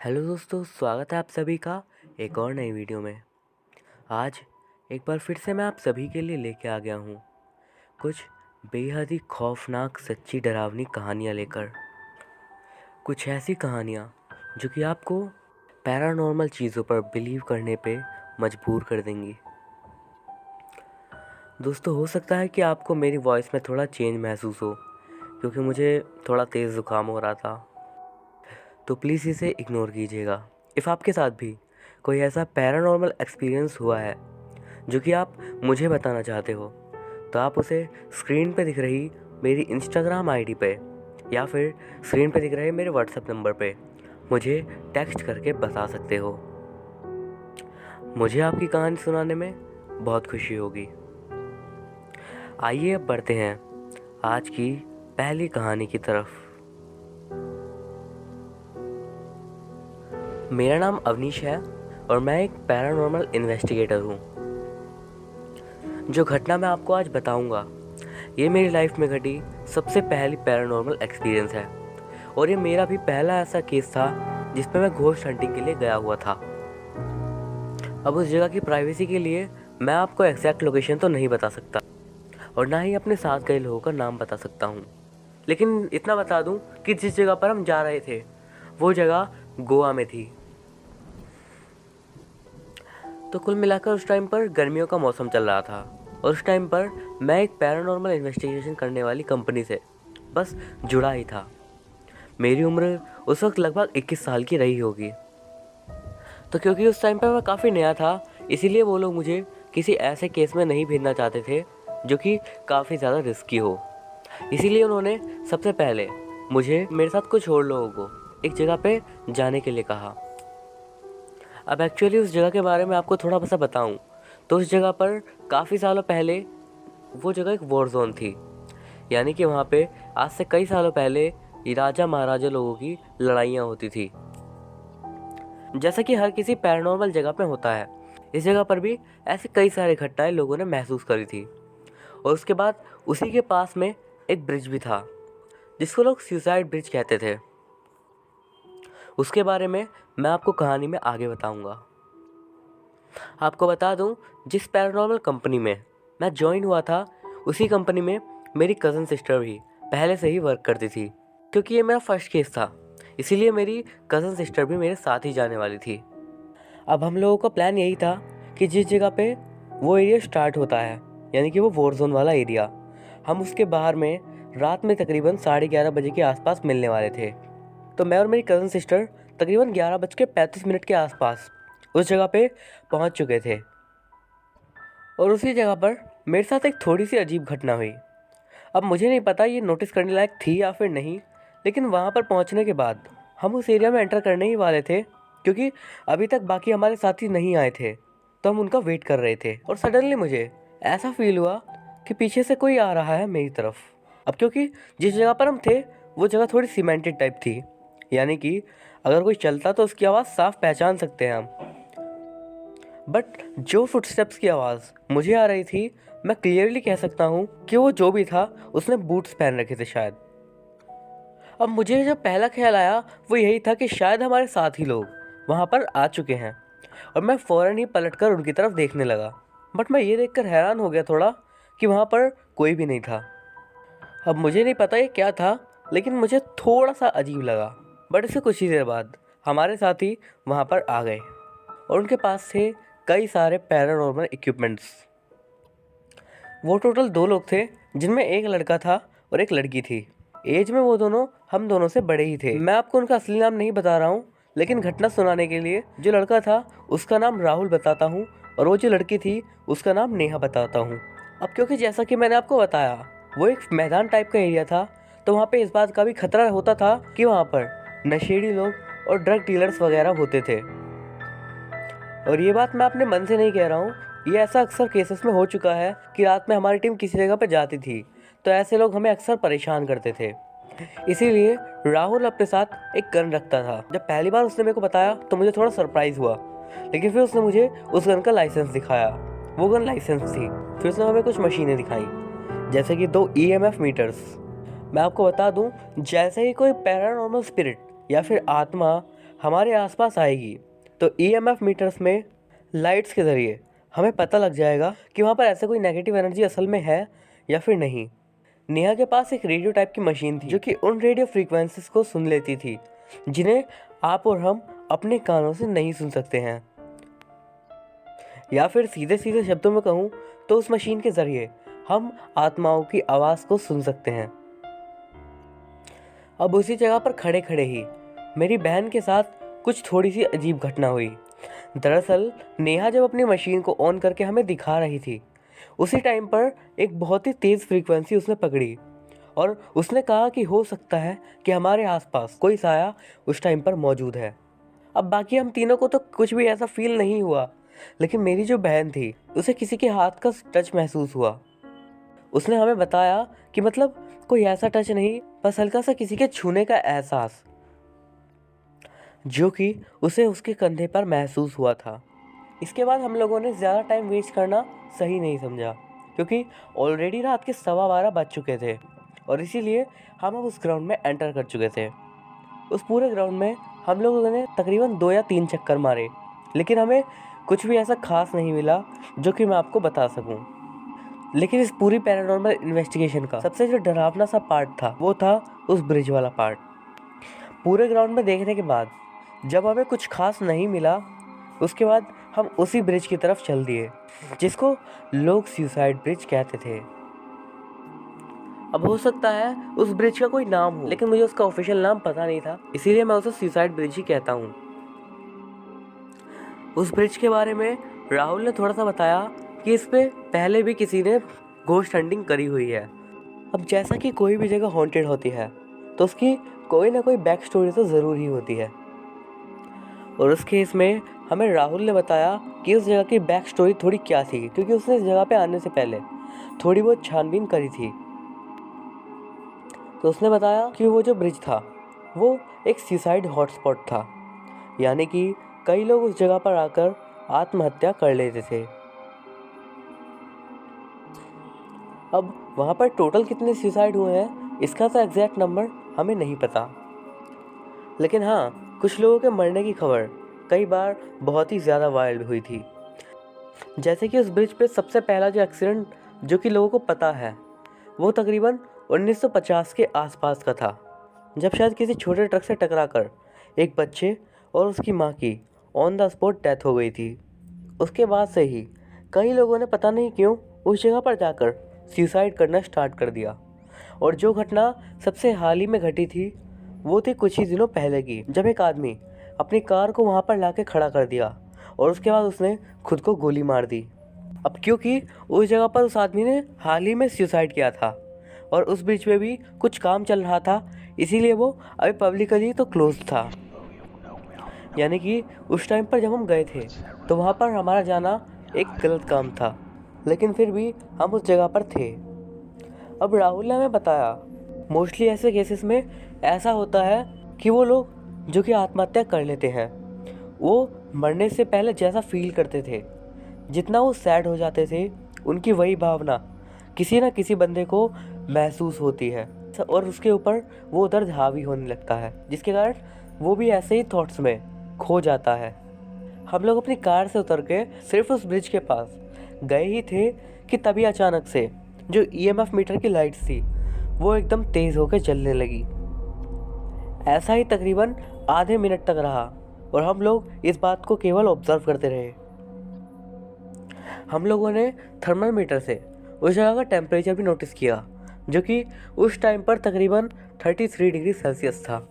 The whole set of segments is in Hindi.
हेलो दोस्तों, स्वागत है आप सभी का एक और नई वीडियो में। आज एक बार फिर से मैं आप सभी के लिए लेके आ गया हूँ कुछ बेहद ही खौफनाक सच्ची डरावनी कहानियाँ लेकर। कुछ ऐसी कहानियाँ जो कि आपको पैरानॉर्मल चीज़ों पर बिलीव करने पे मजबूर कर देंगी। दोस्तों, हो सकता है कि आपको मेरी वॉइस में थोड़ा चेंज महसूस हो, क्योंकि मुझे थोड़ा तेज़ ज़ुकाम हो रहा था, तो प्लीज़ इसे इग्नोर कीजिएगा। इफ़ आपके साथ भी कोई ऐसा पैरानॉर्मल एक्सपीरियंस हुआ है जो कि आप मुझे बताना चाहते हो, तो आप उसे स्क्रीन पे दिख रही मेरी इंस्टाग्राम आईडी पे या फिर स्क्रीन पे दिख रहे मेरे व्हाट्सएप नंबर पे मुझे टेक्स्ट करके बता सकते हो। मुझे आपकी कहानी सुनाने में बहुत खुशी होगी। आइए अब बढ़ते हैं आज की पहली कहानी की तरफ। मेरा नाम अवनीश है और मैं एक पैरानॉर्मल इन्वेस्टिगेटर हूँ। जो घटना मैं आपको आज बताऊँगा, ये मेरी लाइफ में घटी सबसे पहली पैरानॉर्मल एक्सपीरियंस है, और ये मेरा भी पहला ऐसा केस था जिस पे मैं घोस्ट हंटिंग के लिए गया हुआ था। अब उस जगह की प्राइवेसी के लिए मैं आपको एग्जैक्ट लोकेशन तो नहीं बता सकता, और ना ही अपने साथ गए लोगों का नाम बता सकता हूँ, लेकिन इतना बता दूँ कि जिस जगह पर हम जा रहे थे वो जगह गोवा में थी। तो कुल मिलाकर उस टाइम पर गर्मियों का मौसम चल रहा था, और उस टाइम पर मैं एक पैरानॉर्मल इन्वेस्टिगेशन करने वाली कंपनी से बस जुड़ा ही था। मेरी उम्र उस वक्त लगभग 21 साल की रही होगी। तो क्योंकि उस टाइम पर मैं काफ़ी नया था, इसीलिए वो लोग मुझे किसी ऐसे केस में नहीं भेजना चाहते थे जो कि काफ़ी ज़्यादा रिस्की हो। इसीलिए उन्होंने सबसे पहले मुझे मेरे साथ कुछ और लोगों को एक जगह पे जाने के लिए कहा। अब एक्चुअली उस जगह के बारे में आपको थोड़ा सा बताऊं, तो उस जगह पर काफ़ी सालों पहले वो जगह एक वॉर जोन थी, यानी कि वहाँ पे आज से कई सालों पहले ये राजा महाराजा लोगों की लड़ाइयाँ होती थी। जैसा कि हर किसी पैरानॉर्मल जगह पे होता है, इस जगह पर भी ऐसे कई सारी घटनाएं लोगों ने महसूस करी थी। और उसके बाद उसी के पास में एक ब्रिज भी था जिसको लोग सुसाइड ब्रिज कहते थे। उसके बारे में मैं आपको कहानी में आगे बताऊंगा। आपको बता दूं, जिस पैरानॉर्मल कंपनी में मैं ज्वाइन हुआ था, उसी कंपनी में मेरी कज़न सिस्टर भी पहले से ही वर्क करती थी। क्योंकि ये मेरा फर्स्ट केस था, इसीलिए मेरी कज़न सिस्टर भी मेरे साथ ही जाने वाली थी। अब हम लोगों का प्लान यही था कि जिस जगह पे वो एरिया स्टार्ट होता है, यानी कि वो वॉर जोन वाला एरिया, हम उसके बाहर में रात में तकरीबन 11:30 बजे के आसपास मिलने वाले थे। तो मैं और मेरी कज़न सिस्टर तकरीबन 11:35 के आसपास उस जगह पे पहुंच चुके थे। और उसी जगह पर मेरे साथ एक थोड़ी सी अजीब घटना हुई। अब मुझे नहीं पता ये नोटिस करने लायक थी या फिर नहीं, लेकिन वहाँ पर पहुँचने के बाद हम उस एरिया में एंटर करने ही वाले थे, क्योंकि अभी तक बाकी हमारे साथी नहीं आए थे, तो हम उनका वेट कर रहे थे। और सडनली मुझे ऐसा फील हुआ कि पीछे से कोई आ रहा है मेरी तरफ। अब क्योंकि जिस जगह पर हम थे वो जगह थोड़ी सीमेंटेड टाइप थी, यानी कि अगर कोई चलता तो उसकी आवाज़ साफ पहचान सकते हैं हम। बट जो फुटस्टेप्स की आवाज़ मुझे आ रही थी, मैं क्लियरली कह सकता हूँ कि वो जो भी था उसने बूट्स पहन रखे थे शायद। अब मुझे जब पहला ख्याल आया वो यही था कि शायद हमारे साथी लोग वहाँ पर आ चुके हैं, और मैं फ़ौरन ही पलटकर उनकी तरफ देखने लगा। बट मैं ये देखकर हैरान हो गया थोड़ा कि वहाँ पर कोई भी नहीं था। अब मुझे नहीं पता ये क्या था, लेकिन मुझे थोड़ा सा अजीब लगा। बट इससे कुछ ही देर बाद हमारे साथी वहाँ पर आ गए, और उनके पास थे कई सारे पैरानॉर्मल इक्विपमेंट्स। वो टोटल 2 लोग थे, जिनमें एक लड़का था और एक लड़की थी। एज में वो दोनों हम दोनों से बड़े ही थे। मैं आपको उनका असली नाम नहीं बता रहा हूँ, लेकिन घटना सुनाने के लिए जो लड़का था उसका नाम राहुल बताता हूँ, और वो जो लड़की थी उसका नाम नेहा बताता हूँ। अब क्योंकि जैसा कि मैंने आपको बताया वो एक मैदान टाइप का एरिया था, तो वहाँ पे इस बात का भी खतरा होता था कि वहाँ पर नशेड़ी लोग और ड्रग डीलर्स वगैरह होते थे। और ये बात मैं अपने मन से नहीं कह रहा हूँ, ये ऐसा अक्सर केसेस में हो चुका है कि रात में हमारी टीम किसी जगह पर जाती थी तो ऐसे लोग हमें अक्सर परेशान करते थे। इसीलिए राहुल अपने साथ एक गन रखता था। जब पहली बार उसने मेरे को बताया तो मुझे थोड़ा सरप्राइज हुआ, लेकिन फिर उसने मुझे उस गन का लाइसेंस दिखाया। वो गन लाइसेंस थी। फिर उसने हमें कुछ मशीनें दिखाई, जैसे कि 2 EMF मीटर्स। मैं आपको बता दूं, जैसे ही कोई पैरानॉर्मल स्पिरिट या फिर आत्मा हमारे आसपास आएगी तो ईएमएफ मीटर्स में लाइट्स के ज़रिए हमें पता लग जाएगा कि वहाँ पर ऐसा कोई नेगेटिव एनर्जी असल में है या फिर नहीं। नेहा के पास एक रेडियो टाइप की मशीन थी जो कि उन रेडियो फ्रीक्वेंसीज को सुन लेती थी जिन्हें आप और हम अपने कानों से नहीं सुन सकते हैं, या फिर सीधे सीधे शब्दों में कहूँ तो उस मशीन के ज़रिए हम आत्माओं की आवाज़ को सुन सकते हैं। अब उसी जगह पर खड़े खड़े ही मेरी बहन के साथ कुछ थोड़ी सी अजीब घटना हुई। दरअसल नेहा जब अपनी मशीन को ऑन करके हमें दिखा रही थी, उसी टाइम पर एक बहुत ही तेज़ फ्रीक्वेंसी उसने पकड़ी और उसने कहा कि हो सकता है कि हमारे आसपास कोई साया उस टाइम पर मौजूद है। अब बाकी हम तीनों को तो कुछ भी ऐसा फील नहीं हुआ, लेकिन मेरी जो बहन थी उसे किसी के हाथ का टच महसूस हुआ। उसने हमें बताया कि मतलब कोई ऐसा टच नहीं, बस हल्का सा किसी के छूने का एहसास, जो कि उसे उसके कंधे पर महसूस हुआ था। इसके बाद हम लोगों ने ज़्यादा टाइम वेस्ट करना सही नहीं समझा, क्योंकि ऑलरेडी रात के 12:15 बज चुके थे और इसीलिए हम अब उस ग्राउंड में एंटर कर चुके थे। उस पूरे ग्राउंड में हम लोगों ने तकरीबन 2 या 3 चक्कर मारे, लेकिन हमें कुछ भी ऐसा खास नहीं मिला जो कि मैं आपको बता सकूं। लेकिन इस पूरी पैरानॉर्मल इन्वेस्टिगेशन का सबसे जो डरावना सा पार्ट था वो था उस ब्रिज वाला पार्ट। पूरे ग्राउंड में देखने के बाद जब हमें कुछ खास नहीं मिला, उसके बाद हम उसी ब्रिज की तरफ चल दिए जिसको लोग सुसाइड ब्रिज कहते थे। अब हो सकता है उस ब्रिज का कोई नाम हो, लेकिन मुझे उसका ऑफिशियल नाम पता नहीं था, इसीलिए मैं उसे सुसाइड ब्रिज ही कहता हूँ। उस ब्रिज के बारे में राहुल ने थोड़ा सा बताया कि इस पे पहले भी किसी ने घोस्ट हंटिंग करी हुई है। अब जैसा कि कोई भी जगह हॉन्टेड होती है तो उसकी कोई ना कोई बैक स्टोरी तो ज़रूर ही होती है, और उस केस में हमें राहुल ने बताया कि उस जगह की बैक स्टोरी थोड़ी क्या थी, क्योंकि उसने इस जगह पे आने से पहले थोड़ी बहुत छानबीन करी थी। तो उसने बताया कि वो जो ब्रिज था वो एक सुसाइड हॉटस्पॉट था, यानी कि कई लोग उस जगह पर आकर आत्महत्या कर लेते थे। अब वहाँ पर टोटल कितने सुसाइड हुए हैं इसका तो एग्जैक्ट नंबर हमें नहीं पता, लेकिन हाँ, कुछ लोगों के मरने की खबर कई बार बहुत ही ज़्यादा वायरल हुई थी। जैसे कि उस ब्रिज पे सबसे पहला जो एक्सीडेंट जो कि लोगों को पता है वो तकरीबन 1950 के आसपास का था, जब शायद किसी छोटे ट्रक से टकराकर एक बच्चे और उसकी माँ की ऑन द स्पॉट डेथ हो गई थी। उसके बाद से ही कई लोगों ने पता नहीं क्यों उस जगह पर जाकर सुसाइड करना स्टार्ट कर दिया, और जो घटना सबसे हाल ही में घटी थी वो थी कुछ ही दिनों पहले की, जब एक आदमी अपनी कार को वहाँ पर लाके खड़ा कर दिया और उसके बाद उसने खुद को गोली मार दी। अब क्योंकि उस जगह पर उस आदमी ने हाल ही में सुसाइड किया था और उस ब्रिज पे भी कुछ काम चल रहा था, इसीलिए वो अभी पब्लिकली तो क्लोज था। यानी कि उस टाइम पर जब हम गए थे तो वहाँ पर हमारा जाना एक गलत काम था, लेकिन फिर भी हम उस जगह पर थे। अब राहुल ने हमें बताया मोस्टली ऐसे केसेस में ऐसा होता है कि वो लोग जो कि आत्महत्या कर लेते हैं वो मरने से पहले जैसा फील करते थे, जितना वो सैड हो जाते थे, उनकी वही भावना किसी न किसी बंदे को महसूस होती है और उसके ऊपर वो दर्द हावी होने लगता है, जिसके कारण वो भी ऐसे ही थॉट्स में खो जाता है। हम लोग अपनी कार से उतर के सिर्फ उस ब्रिज के पास गए ही थे कि तभी अचानक से जो ईएमएफ मीटर की लाइट्स थी वो एकदम तेज़ होकर जलने लगी। ऐसा ही तकरीबन आधे मिनट तक रहा और हम लोग इस बात को केवल ऑब्जर्व करते रहे। हम लोगों ने थर्मामीटर से उस जगह का टेम्परेचर भी नोटिस किया, जो कि उस टाइम पर तकरीबन 33 डिग्री सेल्सियस था।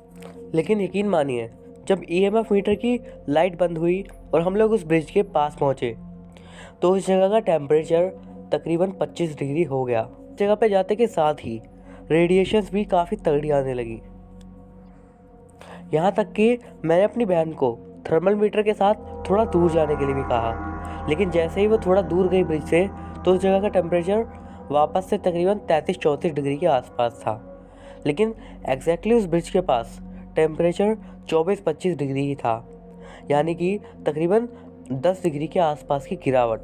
लेकिन यकीन मानिए, जब ईएमएफ मीटर की लाइट बंद हुई और हम लोग उस ब्रिज के पास पहुँचे तो उस जगह का टेम्परेचर तकरीबन 25 डिग्री हो गया। जगह पे जाते के साथ ही रेडिएशंस भी काफ़ी तगड़ी आने लगी। यहाँ तक कि मैंने अपनी बहन को थर्मल मीटर के साथ थोड़ा दूर जाने के लिए भी कहा, लेकिन जैसे ही वो थोड़ा दूर गई ब्रिज से तो उस जगह का टेम्परेचर वापस से तकरीबन 33-34 डिग्री के आसपास था। लेकिन एग्जैक्टली उस ब्रिज के पास टेम्परेचर 24-25 डिग्री ही था, यानी कि तकरीबन 10 डिग्री के आसपास की गिरावट।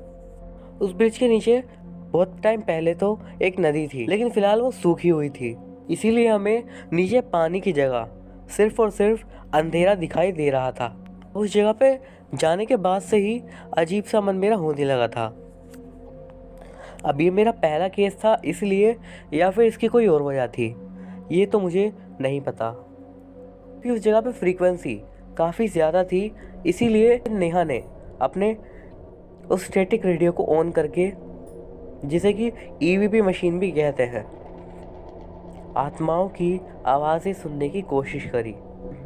उस ब्रिज के नीचे बहुत टाइम पहले तो एक नदी थी, लेकिन फ़िलहाल वो सूखी हुई थी, इसीलिए हमें नीचे पानी की जगह सिर्फ और सिर्फ अंधेरा दिखाई दे रहा था। उस जगह पे जाने के बाद से ही अजीब सा मन मेरा होने लगा था। अब ये मेरा पहला केस था इसलिए, या फिर इसकी कोई और वजह थी, ये तो मुझे नहीं पता। कि उस जगह पे फ्रीक्वेंसी काफ़ी ज़्यादा थी, इसीलिए नेहा ने अपने उस स्टैटिक रेडियो को ऑन करके, जिसे कि ईवीपी मशीन भी कहते हैं, आत्माओं की आवाज़ें सुनने की कोशिश करी।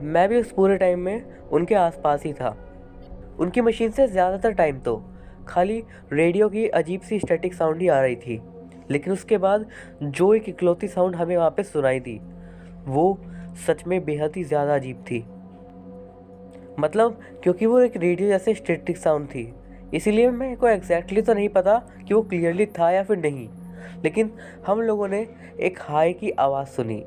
मैं भी उस पूरे टाइम में उनके आसपास ही था। उनकी मशीन से ज़्यादातर टाइम तो खाली रेडियो की अजीब सी स्टैटिक साउंड ही आ रही थी, लेकिन उसके बाद जो एक इकलौती साउंड हमें वहाँ पे सुनाई दी, वो सच में बेहद ही ज़्यादा अजीब थी। मतलब क्योंकि वो एक रेडियो जैसे स्टैटिक साउंड थी, इसीलिए मेरे को एग्जैक्टली तो नहीं पता कि वो क्लियरली था या फिर नहीं, लेकिन हम लोगों ने एक हाय की आवाज़ सुनी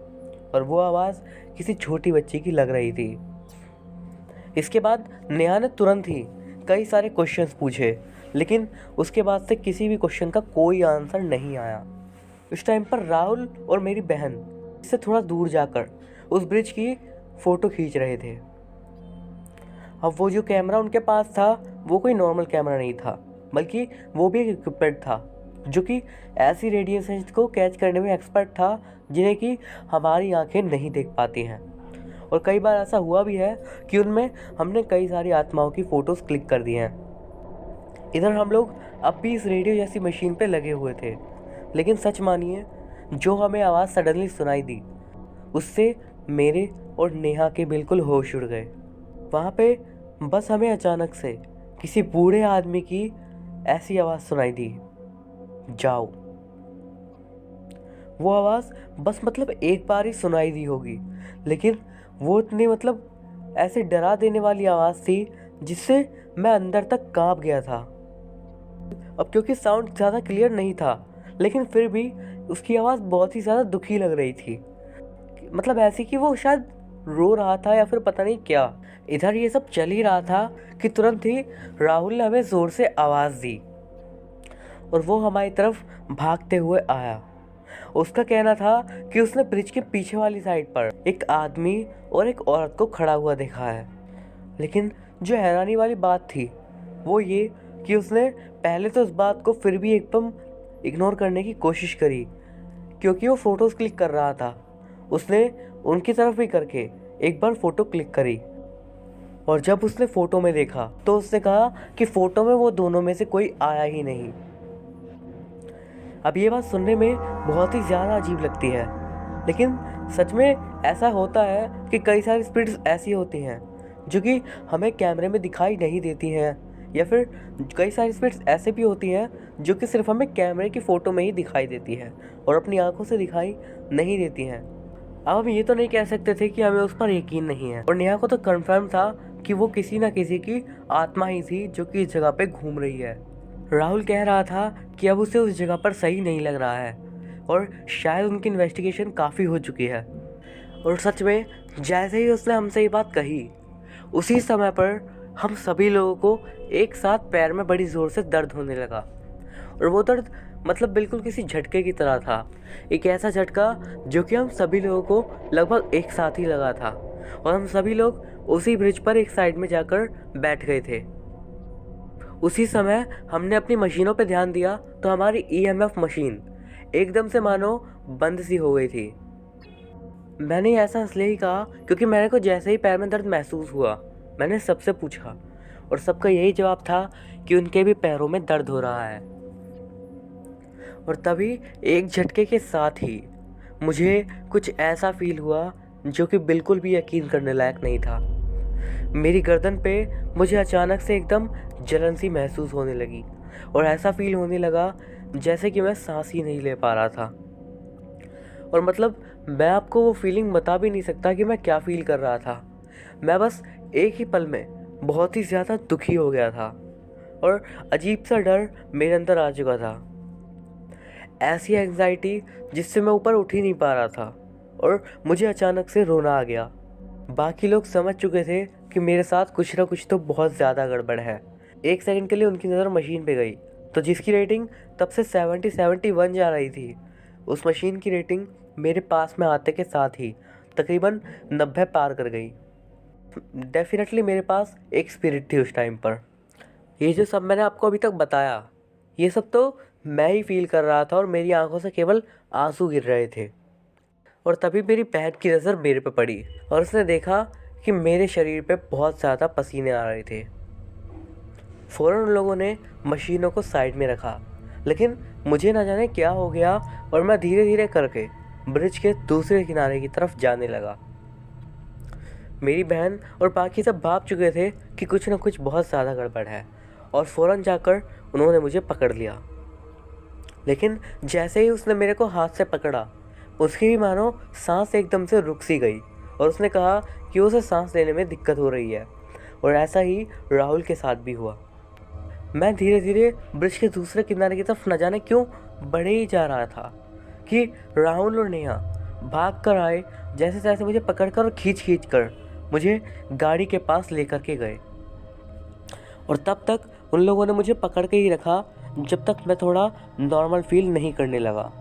और वो आवाज़ किसी छोटी बच्ची की लग रही थी। इसके बाद नेहा ने तुरंत ही कई सारे क्वेश्चंस पूछे, लेकिन उसके बाद से किसी भी क्वेश्चन का कोई आंसर नहीं आया। उस टाइम पर राहुल और मेरी बहन इससे थोड़ा दूर जाकर उस ब्रिज की फ़ोटो खींच रहे थे। अब वो जो कैमरा उनके पास था वो कोई नॉर्मल कैमरा नहीं था, बल्कि वो भी एक इक्विपमेंट था जो कि ऐसी रेडिएशन को कैच करने में एक्सपर्ट था जिन्हें कि हमारी आंखें नहीं देख पाती हैं। और कई बार ऐसा हुआ भी है कि उनमें हमने कई सारी आत्माओं की फ़ोटोज़ क्लिक कर दी हैं। इधर हम लोग अब भी इस रेडियो जैसी मशीन पे लगे हुए थे, लेकिन सच मानिए जो हमें आवाज़ सडनली सुनाई दी, उससे मेरे और नेहा के बिल्कुल होश उड़ गए। वहाँ पे बस हमें अचानक से किसी बूढ़े आदमी की ऐसी आवाज़ सुनाई दी, जाओ। वो आवाज़ बस मतलब एक बार ही सुनाई दी होगी, लेकिन वो इतनी मतलब ऐसे डरा देने वाली आवाज़ थी जिससे मैं अंदर तक कांप गया था। अब क्योंकि साउंड ज़्यादा क्लियर नहीं था, लेकिन फिर भी उसकी आवाज़ बहुत ही ज़्यादा दुखी लग रही थी। मतलब ऐसी कि वो शायद रो रहा था या फिर पता नहीं क्या। इधर ये सब चल ही रहा था कि तुरंत ही राहुल ने हमें ज़ोर से आवाज़ दी और वो हमारी तरफ भागते हुए आया। उसका कहना था कि उसने ब्रिज के पीछे वाली साइड पर एक आदमी और एक औरत को खड़ा हुआ देखा है, लेकिन जो हैरानी वाली बात थी वो ये कि उसने पहले तो उस बात को फिर भी एकदम इग्नोर करने की कोशिश करी, क्योंकि वो फ़ोटोज़ क्लिक कर रहा था। उसने उनकी तरफ भी करके एक बार फ़ोटो क्लिक करी, और जब उसने फ़ोटो में देखा तो उसने कहा कि फ़ोटो में वो दोनों में से कोई आया ही नहीं। अब ये बात सुनने में बहुत ही ज़्यादा अजीब लगती है, लेकिन सच में ऐसा होता है कि कई सारी स्पिरिट्स ऐसी होती हैं जो कि हमें कैमरे में दिखाई नहीं देती हैं, या फिर कई सारी स्पिरिट्स ऐसे भी होती हैं जो कि सिर्फ हमें कैमरे की फ़ोटो में ही दिखाई देती हैं और अपनी आंखों से दिखाई नहीं देती हैं। अब हम ये तो नहीं कह सकते थे कि हमें उस पर यकीन नहीं है, और नेहा को तो कन्फर्म था कि वो किसी न किसी की आत्मा ही थी जो कि इस जगह पे घूम रही है। राहुल कह रहा था कि अब उसे उस जगह पर सही नहीं लग रहा है और शायद उनकी इन्वेस्टिगेशन काफ़ी हो चुकी है। और सच में जैसे ही उसने हमसे ये बात कही, उसी समय पर हम सभी लोगों को एक साथ पैर में बड़ी ज़ोर से दर्द होने लगा। और वो दर्द मतलब बिल्कुल किसी झटके की तरह था, एक ऐसा झटका जो कि हम सभी लोगों को लगभग एक साथ ही लगा था, और हम सभी लोग उसी ब्रिज पर एक साइड में जाकर बैठ गए थे। उसी समय हमने अपनी मशीनों पर ध्यान दिया तो हमारी EMF मशीन एकदम से मानो बंद सी हो गई थी। मैंने ऐसा इसलिए ही कहा क्योंकि मेरे को जैसे ही पैर में दर्द महसूस हुआ, मैंने सबसे पूछा और सबका यही जवाब था कि उनके भी पैरों में दर्द हो रहा है। और तभी एक झटके के साथ ही मुझे कुछ ऐसा फील हुआ जो कि बिल्कुल भी यकीन करने लायक नहीं था। मेरी गर्दन पे मुझे अचानक से एकदम जलन सी महसूस होने लगी और ऐसा फील होने लगा जैसे कि मैं सांस ही नहीं ले पा रहा था। और मतलब मैं आपको वो फीलिंग बता भी नहीं सकता कि मैं क्या फील कर रहा था। मैं बस एक ही पल में बहुत ही ज़्यादा दुखी हो गया था और अजीब सा डर मेरे अंदर आ चुका था। ऐसी एंग्जाइटी जिससे मैं ऊपर उठ ही नहीं पा रहा था और मुझे अचानक से रोना आ गया। बाकी लोग समझ चुके थे कि मेरे साथ कुछ ना कुछ तो बहुत ज़्यादा गड़बड़ है। एक सेकंड के लिए उनकी नज़र मशीन पे गई तो जिसकी रेटिंग तब से 71 जा रही थी, उस मशीन की रेटिंग मेरे पास में आते के साथ ही तकरीबन 90 पार कर गई। डेफिनेटली मेरे पास एक स्पिरिट थी उस टाइम पर। ये जो सब मैंने आपको अभी तक बताया, ये सब तो मैं ही फील कर रहा था और मेरी आंखों से केवल आंसू गिर रहे थे। और तभी मेरी बहन की नज़र मेरे पे पड़ी और उसने देखा कि मेरे शरीर पे बहुत ज़्यादा पसीने आ रहे थे। फ़ौरन उन लोगों ने मशीनों को साइड में रखा, लेकिन मुझे ना जाने क्या हो गया और मैं धीरे धीरे करके ब्रिज के दूसरे किनारे की तरफ जाने लगा। मेरी बहन और बाकी सब भाग चुके थे कि कुछ ना कुछ बहुत ज़्यादा गड़बड़ है और फ़ौरन जाकर उन्होंने मुझे पकड़ लिया। लेकिन जैसे ही उसने मेरे को हाथ से पकड़ा, उसकी भी मानो सांस एकदम से रुक सी गई और उसने कहा कि उसे सांस लेने में दिक्कत हो रही है। और ऐसा ही राहुल के साथ भी हुआ। मैं धीरे धीरे ब्रिज के दूसरे किनारे की तरफ न जाने क्यों बढ़े ही जा रहा था कि राहुल और नेहा भाग कर आए, जैसे तैसे मुझे पकड़कर और खींच कर मुझे गाड़ी के पास लेकर के गए। और तब तक उन लोगों ने मुझे पकड़ के ही रखा जब तक मैं थोड़ा नॉर्मल फील नहीं करने लगा।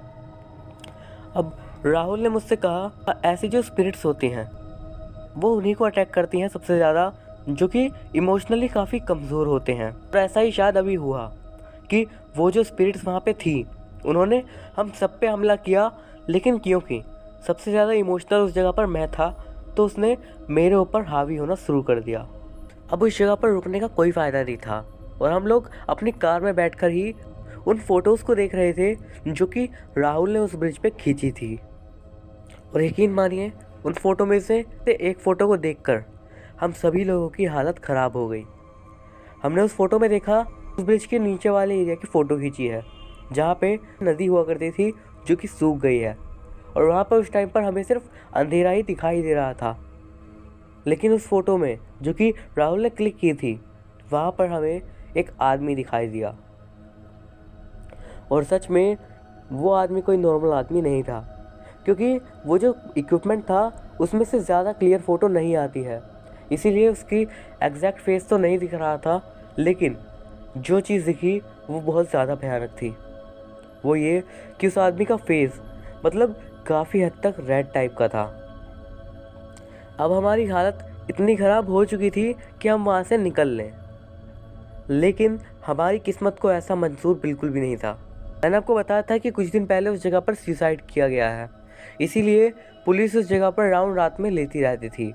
अब राहुल ने मुझसे कहा, ऐसी जो स्पिरिट्स होती हैं वो उन्हीं को अटैक करती हैं सबसे ज़्यादा जो कि इमोशनली काफ़ी कमज़ोर होते हैं। और ऐसा ही शायद अभी हुआ कि वो जो स्पिरिट्स वहाँ पे थी उन्होंने हम सब पे हमला किया, लेकिन क्योंकि सबसे ज़्यादा इमोशनल उस जगह पर मैं था तो उसने मेरे ऊपर हावी होना शुरू कर दिया। अब उस जगह पर रुकने का कोई फ़ायदा नहीं था और हम लोग अपनी कार में बैठकर ही उन फ़ोटोज़ को देख रहे थे जो कि राहुल ने उस ब्रिज पे खींची थी। और यकीन मानिए, उन फ़ोटो में से एक फ़ोटो को देखकर हम सभी लोगों की हालत ख़राब हो गई। हमने उस फ़ोटो में देखा उस ब्रिज के नीचे वाले एरिया की फ़ोटो खींची है जहाँ पे नदी हुआ करती थी जो कि सूख गई है और वहाँ पर उस टाइम पर हमें सिर्फ अंधेरा ही दिखाई दे रहा था। लेकिन उस फ़ोटो में जो कि राहुल ने क्लिक की थी वहाँ पर हमें एक आदमी दिखाई दिया और सच में वो आदमी कोई नॉर्मल आदमी नहीं था, क्योंकि वो जो इक्विपमेंट था उसमें से ज़्यादा क्लियर फ़ोटो नहीं आती है, इसीलिए उसकी एग्जैक्ट फेस तो नहीं दिख रहा था, लेकिन जो चीज़ दिखी वो बहुत ज़्यादा भयानक थी। वो ये कि उस आदमी का फेस मतलब काफ़ी हद तक रेड टाइप का था। अब हमारी हालत इतनी ख़राब हो चुकी थी कि हम वहाँ से निकल लें, लेकिन हमारी किस्मत को ऐसा मंजूर बिल्कुल भी नहीं था। मैंने आपको बताया था कि कुछ दिन पहले उस जगह पर सुसाइड किया गया है, इसीलिए पुलिस उस जगह पर राउंड रात में लेती रहती थी।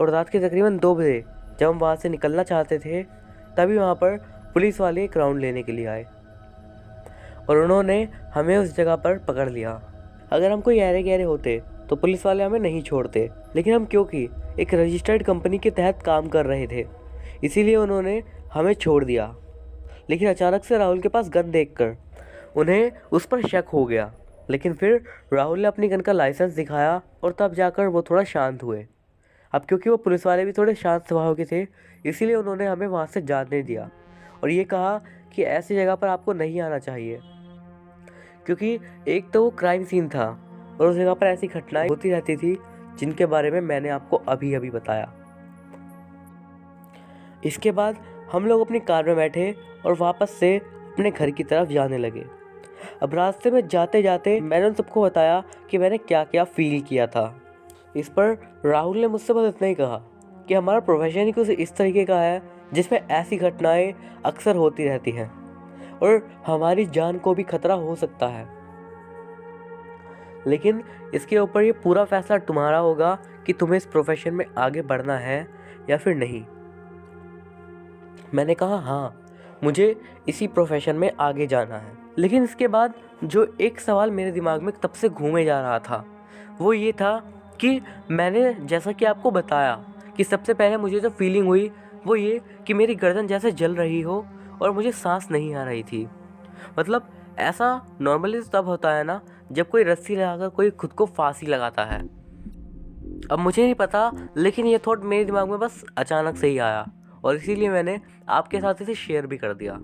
और रात के तकरीबन 2 बजे जब हम वहाँ से निकलना चाहते थे तभी वहाँ पर पुलिस वाले एक राउंड लेने के लिए आए और उन्होंने हमें उस जगह पर पकड़ लिया। अगर हम कोई ऐरे गहरे होते तो पुलिस वाले हमें नहीं छोड़ते, लेकिन हम क्योंकि एक रजिस्टर्ड कंपनी के तहत काम कर रहे थे इसीलिए उन्होंने हमें छोड़ दिया। लेकिन अचानक से राहुल के पास गन देखकर उन्हें उस पर शक हो गया, लेकिन फिर राहुल ने अपनी गन का लाइसेंस दिखाया और तब जाकर वो थोड़ा शांत हुए। अब क्योंकि वो पुलिस वाले भी थोड़े शांत स्वभाव के थे इसीलिए उन्होंने हमें वहाँ से जाने दिया और ये कहा कि ऐसी जगह पर आपको नहीं आना चाहिए, क्योंकि एक तो वो क्राइम सीन था और उस जगह पर ऐसी घटनाएं होती रहती थी जिनके बारे में मैंने आपको अभी अभी बताया। इसके बाद हम लोग अपनी कार में बैठे और वापस से अपने घर की तरफ जाने लगे। अब रास्ते में जाते जाते मैंने उन सबको बताया कि मैंने क्या क्या फील किया था। इस पर राहुल ने मुझसे बस इतना ही कहा कि हमारा प्रोफेशन ही कुछ इस तरीके का है जिसमें ऐसी घटनाएं अक्सर होती रहती हैं और हमारी जान को भी खतरा हो सकता है, लेकिन इसके ऊपर ये पूरा फैसला तुम्हारा होगा कि तुम्हें इस प्रोफेशन में आगे बढ़ना है या फिर नहीं। मैंने कहा हाँ, मुझे इसी प्रोफेशन में आगे जाना है। लेकिन इसके बाद जो एक सवाल मेरे दिमाग में तब से घूमे जा रहा था वो ये था कि मैंने जैसा कि आपको बताया कि सबसे पहले मुझे जो फीलिंग हुई वो ये कि मेरी गर्दन जैसे जल रही हो और मुझे सांस नहीं आ रही थी। मतलब ऐसा नॉर्मली तब होता है ना जब कोई रस्सी लगाकर कोई खुद को फांसी लगाता है। अब मुझे नहीं पता, लेकिन ये थॉट मेरे दिमाग में बस अचानक से ही आया और इसीलिए मैंने आपके साथ इसे शेयर भी कर दिया।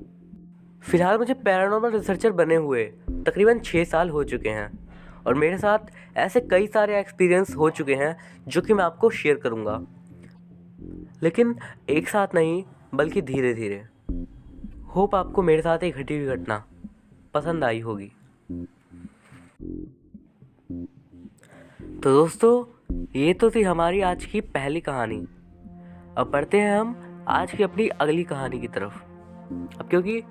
फिलहाल मुझे पैरानॉर्मल रिसर्चर बने हुए तकरीबन 6 साल हो चुके हैं और मेरे साथ ऐसे कई सारे एक्सपीरियंस हो चुके हैं जो कि मैं आपको शेयर करूंगा, लेकिन एक साथ नहीं बल्कि धीरे धीरे। होप आपको मेरे साथ एक घटी हुई घटना पसंद आई होगी। तो दोस्तों, ये तो थी हमारी आज की पहली कहानी। अब बढ़ते हैं हम आज की अपनी अगली कहानी की तरफ। अब क्योंकि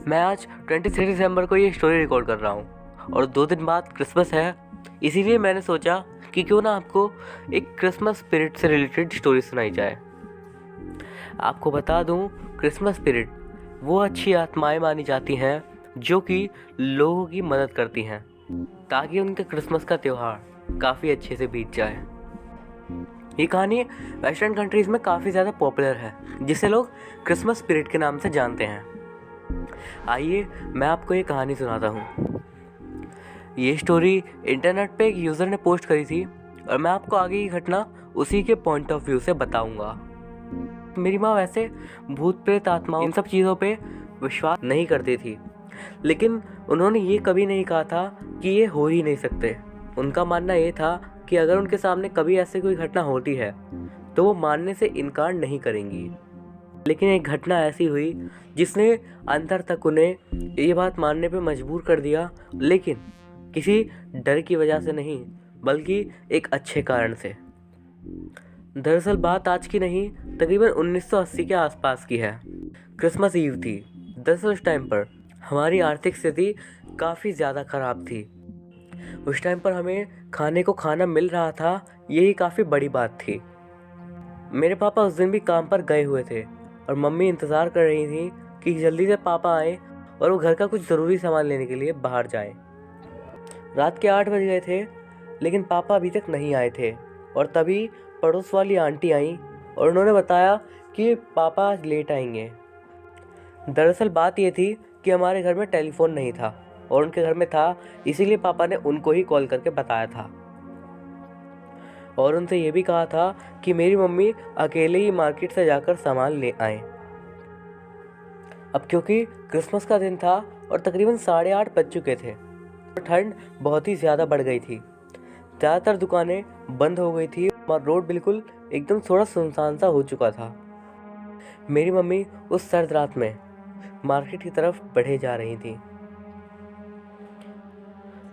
मैं आज 23 दिसंबर को ये स्टोरी रिकॉर्ड कर रहा हूँ और 2 दिन बाद क्रिसमस है, इसीलिए मैंने सोचा कि क्यों ना आपको एक क्रिसमस स्पिरिट से रिलेटेड स्टोरी सुनाई जाए। आपको बता दूँ, क्रिसमस स्पिरिट वो अच्छी आत्माएं मानी जाती हैं जो कि लोगों की मदद करती हैं ताकि उनके क्रिसमस का त्यौहार काफ़ी अच्छे से बीत जाए। ये कहानी वेस्टर्न कंट्रीज़ में काफ़ी ज़्यादा पॉपुलर है, जिसे लोग क्रिसमस स्पिरिट के नाम से जानते हैं। आइए मैं आपको ये कहानी सुनाता हूँ। ये स्टोरी इंटरनेट पे एक यूज़र ने पोस्ट करी थी और मैं आपको आगे की घटना उसी के पॉइंट ऑफ व्यू से बताऊँगा। मेरी माँ वैसे भूत प्रेत आत्माओं इन सब चीज़ों पे विश्वास नहीं करती थी, लेकिन उन्होंने ये कभी नहीं कहा था कि ये हो ही नहीं सकते। उनका मानना ये था कि अगर उनके सामने कभी ऐसी कोई घटना होती है तो वो मानने से इनकार नहीं करेंगी। लेकिन एक घटना ऐसी हुई जिसने अंतर तक उन्हें ये बात मानने पे मजबूर कर दिया, लेकिन किसी डर की वजह से नहीं बल्कि एक अच्छे कारण से। दरअसल बात आज की नहीं, तकरीबन 1980 के आसपास की है। क्रिसमस ईव थी। दरअसल उस टाइम पर हमारी आर्थिक स्थिति काफ़ी ज़्यादा ख़राब थी। उस टाइम पर हमें खाने को खाना मिल रहा था, यही काफ़ी बड़ी बात थी। मेरे पापा उस दिन भी काम पर गए हुए थे और मम्मी इंतज़ार कर रही थी कि जल्दी से पापा आए और वो घर का कुछ ज़रूरी सामान लेने के लिए बाहर जाए। रात के 8 बज गए थे, लेकिन पापा अभी तक नहीं आए थे और तभी पड़ोस वाली आंटी आई और उन्होंने बताया कि पापा आज लेट आएंगे। दरअसल बात ये थी कि हमारे घर में टेलीफोन नहीं था और उनके घर में था, इसीलिए पापा ने उनको ही कॉल करके बताया था और उनसे ये भी कहा था कि मेरी मम्मी अकेले ही मार्केट से जाकर सामान ले आए। अब क्योंकि क्रिसमस का दिन था और तकरीबन 8:30 बज चुके थे और ठंड बहुत ही ज़्यादा बढ़ गई थी। ज़्यादातर दुकानें बंद हो गई थी और रोड बिल्कुल एकदम थोड़ा सुनसान सा हो चुका था। मेरी मम्मी उस सर्द रात में मार्केट की तरफ बढ़े जा रही थी।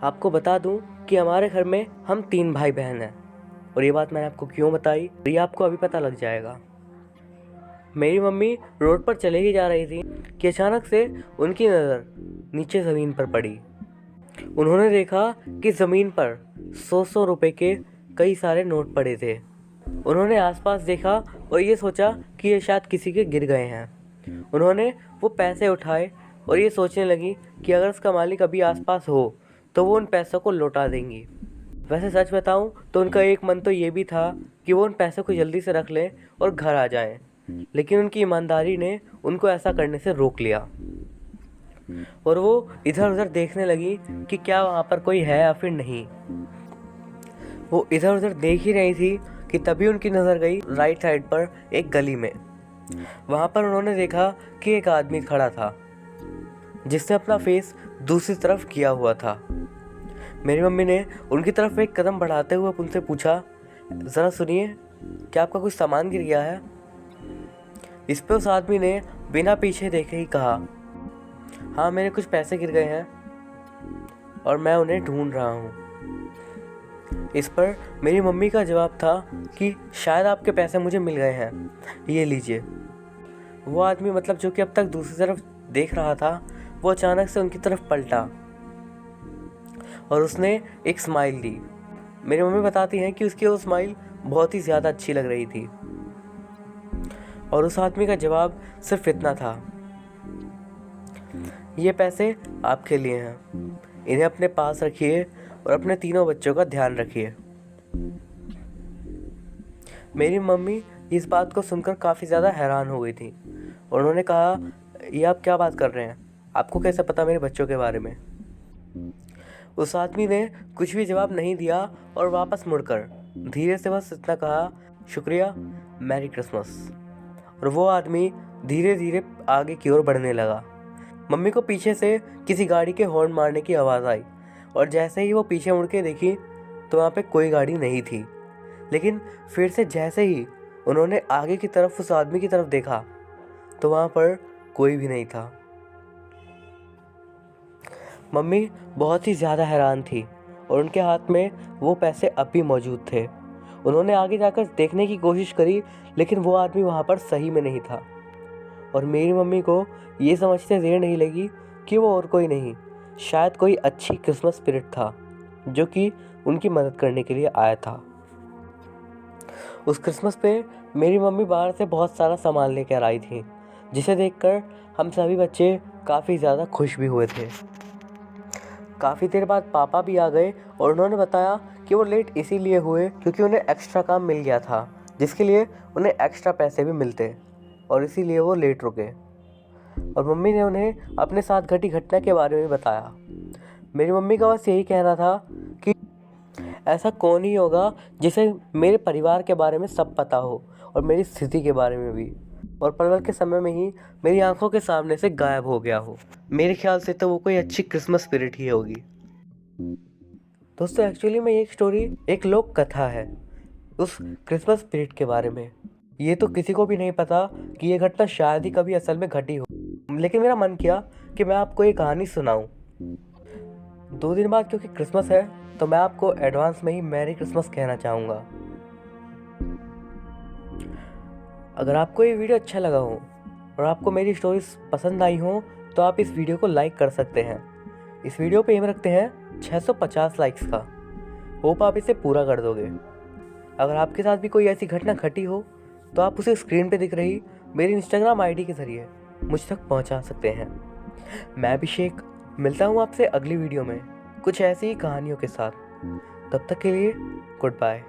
आपको बता दूं कि हमारे घर में हम 3 भाई बहन हैं और ये बात मैंने आपको क्यों बताई ये आपको अभी पता लग जाएगा। मेरी मम्मी रोड पर चले ही जा रही थी कि अचानक से उनकी नज़र नीचे ज़मीन पर पड़ी। उन्होंने देखा कि ज़मीन पर 100 रुपए के कई सारे नोट पड़े थे। उन्होंने आसपास देखा और ये सोचा कि ये शायद किसी के गिर गए हैं। उन्होंने वो पैसे उठाए और ये सोचने लगी कि अगर उसका मालिक अभी आसपास हो तो वो उन पैसों को लौटा देंगी। वैसे सच बताऊं तो उनका एक मन तो ये भी था कि वो उन पैसों को जल्दी से रख लें और घर आ जाएं, लेकिन उनकी ईमानदारी ने उनको ऐसा करने से रोक लिया और वो इधर उधर देखने लगी कि क्या वहाँ पर कोई है या फिर नहीं। वो इधर उधर देख ही रही थी कि तभी उनकी नज़र गई राइट साइड पर एक गली में। वहाँ पर उन्होंने देखा कि एक आदमी खड़ा था जिसने अपना फेस दूसरी तरफ किया हुआ था। मेरी मम्मी ने उनकी तरफ एक कदम बढ़ाते हुए उनसे पूछा, ज़रा सुनिए, क्या आपका कुछ सामान गिर गया है? इस पे उस आदमी ने बिना पीछे देखे ही कहा, हाँ मेरे कुछ पैसे गिर गए हैं और मैं उन्हें ढूंढ रहा हूँ। इस पर मेरी मम्मी का जवाब था कि शायद आपके पैसे मुझे मिल गए हैं, ये लीजिए। वो आदमी मतलब जो कि अब तक दूसरी तरफ देख रहा था, वो अचानक से उनकी तरफ पलटा और उसने एक स्माइल दी। मेरी मम्मी बताती हैं कि उसकी वो स्माइल बहुत ही ज़्यादा अच्छी लग रही थी और उस आदमी का जवाब सिर्फ इतना था, ये पैसे आपके लिए हैं, इन्हें अपने पास रखिए और अपने 3 बच्चों का ध्यान रखिए। मेरी मम्मी इस बात को सुनकर काफ़ी ज़्यादा हैरान हो गई थी और उन्होंने कहा, ये आप क्या बात कर रहे हैं, आपको कैसे पता मेरे बच्चों के बारे में? उस आदमी ने कुछ भी जवाब नहीं दिया और वापस मुड़कर धीरे से बस इतना कहा, शुक्रिया, मैरी क्रिसमस। और वो आदमी धीरे धीरे आगे की ओर बढ़ने लगा। मम्मी को पीछे से किसी गाड़ी के हॉर्न मारने की आवाज़ आई और जैसे ही वो पीछे मुड़ के देखी तो वहाँ पे कोई गाड़ी नहीं थी। लेकिन फिर से जैसे ही उन्होंने आगे की तरफ उस आदमी की तरफ देखा तो वहाँ पर कोई भी नहीं था। मम्मी बहुत ही ज़्यादा हैरान थी और उनके हाथ में वो पैसे अब भी मौजूद थे उन्होंने आगे जाकर देखने की कोशिश करी, लेकिन वो आदमी वहाँ पर सही में नहीं था। और मेरी मम्मी को ये समझते देर नहीं लगी कि वो और कोई नहीं, शायद कोई अच्छी क्रिसमस स्पिरिट था जो कि उनकी मदद करने के लिए आया था। उस क्रिसमस पे मेरी मम्मी बाहर से बहुत सारा सामान लेकर आई थी, जिसे देखकर हम सभी बच्चे काफ़ी ज़्यादा खुश भी हुए थे। काफ़ी देर बाद पापा भी आ गए और उन्होंने बताया कि वो लेट इसीलिए हुए क्योंकि उन्हें एक्स्ट्रा काम मिल गया था, जिसके लिए उन्हें एक्स्ट्रा पैसे भी मिलते, और इसीलिए वो लेट रुके। और मम्मी ने उन्हें अपने साथ घटी घटना के बारे में बताया। मेरी मम्मी का बस यही कहना था कि ऐसा कौन ही होगा जिसे मेरे परिवार के बारे में सब पता हो और मेरी स्थिति के बारे में भी, और पल के समय में ही मेरी आंखों के सामने से गायब हो गया हो। मेरे ख्याल से तो वो कोई अच्छी क्रिसमस स्पिरिट ही होगी। दोस्तों, एक्चुअली में ये स्टोरी एक लोक कथा है उस क्रिसमस स्पिरिट के बारे में। ये तो किसी को भी नहीं पता कि ये घटना शायद ही कभी असल में घटी हो, लेकिन मेरा मन किया कि मैं आपको ये कहानी सुनाऊं। 2 दिन बाद क्योंकि क्रिसमस है, तो मैं आपको एडवांस में ही मैरी क्रिसमस कहना चाहूँगा। अगर आपको ये वीडियो अच्छा लगा हो और आपको मेरी स्टोरीज पसंद आई हो, तो आप इस वीडियो को लाइक कर सकते हैं। इस वीडियो पे एम रखते हैं 650 लाइक्स का। होप आप इसे पूरा कर दोगे। अगर आपके साथ भी कोई ऐसी घटना घटी हो, तो आप उसे स्क्रीन पे दिख रही मेरी इंस्टाग्राम आईडी के ज़रिए मुझ तक पहुंचा सकते हैं। मैं अभिषेक मिलता हूं आपसे अगली वीडियो में कुछ ऐसी ही कहानियों के साथ। तब तक के लिए गुड बाय।